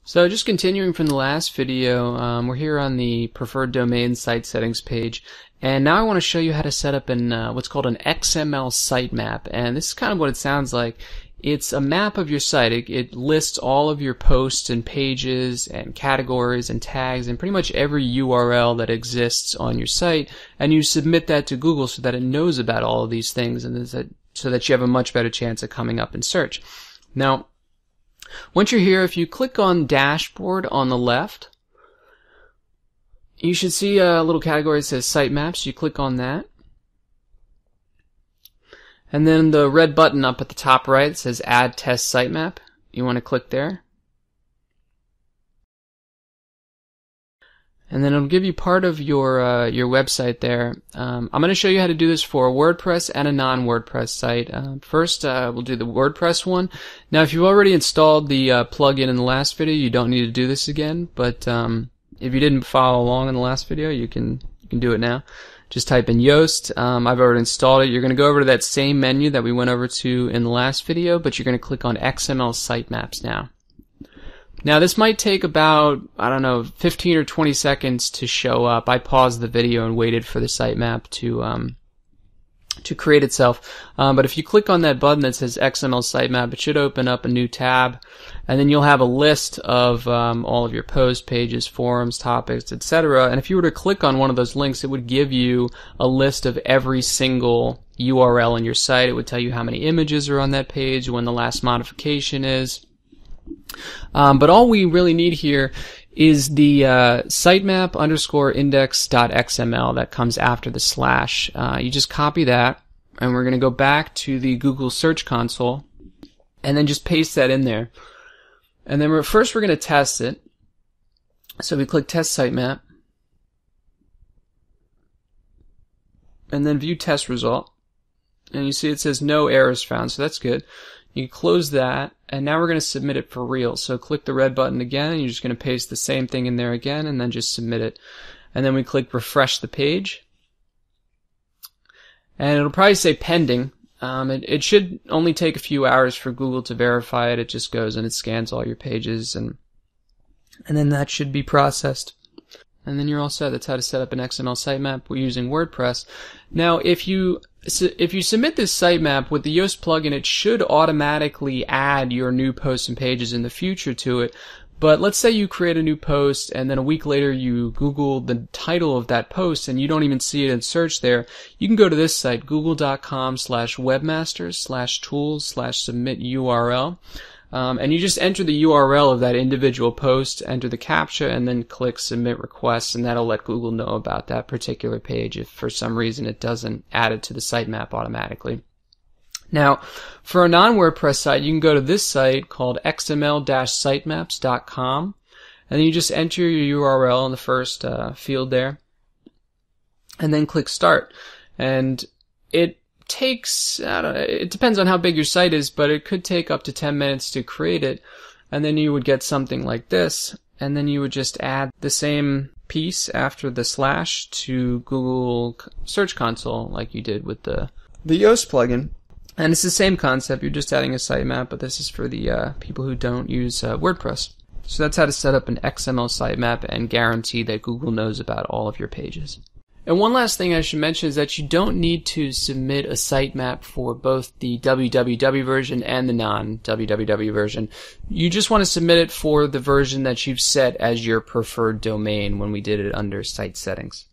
So just continuing from the last video, we're here on the preferred domain site settings page, and now I want to show you how to set up what's called an XML sitemap. And this is kind of what it sounds like. It's a map of your site. It lists all of your posts and pages and categories and tags and pretty much every URL that exists on your site, and you submit that to Google so that it knows about all of these things, and so that you have a much better chance of coming up in search. Now, once you're here, if you click on Dashboard on the left, you should see a little category that says Sitemaps. You click on that. And then the red button up at the top right says Add Test Sitemap. You want to click there. And then it'll give you part of your website there. I'm going to show you how to do this for a WordPress and a non-WordPress site. First, we'll do the WordPress one. Now, if you've already installed the plugin in the last video, you don't need to do this again. But if you didn't follow along in the last video, you can do it now. Just type in Yoast. I've already installed it. You're going to go over to that same menu that we went over to in the last video, but you're going to click on XML Sitemaps now. Now this might take about, 15 or 20 seconds to show up. I paused the video and waited for the sitemap to create itself. But if you click on that button that says XML sitemap, it should open up a new tab, and then you'll have a list of all of your posts, pages, forums, topics, etc. And if you were to click on one of those links, it would give you a list of every single URL in your site. It would tell you how many images are on that page, when the last modification is. But all we really need here is the sitemap_index.xml that comes after the slash. You just copy that, and we're going to go back to the Google Search Console, and then just paste that in there. And then first we're going to test it. So we click Test Sitemap, and then View Test Result. And you see it says no errors found, so that's good. You close that, and now we're going to submit it for real. So click the red button again, and you're just going to paste the same thing in there again, and then just submit it. And then we click refresh the page. And it'll probably say pending. It should only take a few hours for Google to verify it. It just goes and it scans all your pages, and then that should be processed. And then you're all set. That's how to set up an XML sitemap. We're using WordPress. Now, if you submit this sitemap with the Yoast plugin, it should automatically add your new posts and pages in the future to it. But let's say you create a new post, and then a week later you Google the title of that post and you don't even see it in search there. You can go to this site, google.com/webmasters/tools/submit URL. And you just enter the URL of that individual post, enter the CAPTCHA, and then click Submit Request, and that'll let Google know about that particular page if for some reason it doesn't add it to the sitemap automatically. Now, for a non-WordPress site, you can go to this site called xml-sitemaps.com, and then you just enter your URL in the first field there, and then click Start. And it takes, it depends on how big your site is, but it could take up to 10 minutes to create it, and then you would get something like this, and then you would just add the same piece after the slash to Google Search Console like you did with the Yoast plugin. And it's the same concept. You're just adding a sitemap, but this is for the people who don't use WordPress. So that's how to set up an XML sitemap and guarantee that Google knows about all of your pages. And one last thing I should mention is that you don't need to submit a sitemap for both the www version and the non-www version. You just want to submit it for the version that you've set as your preferred domain when we did it under site settings.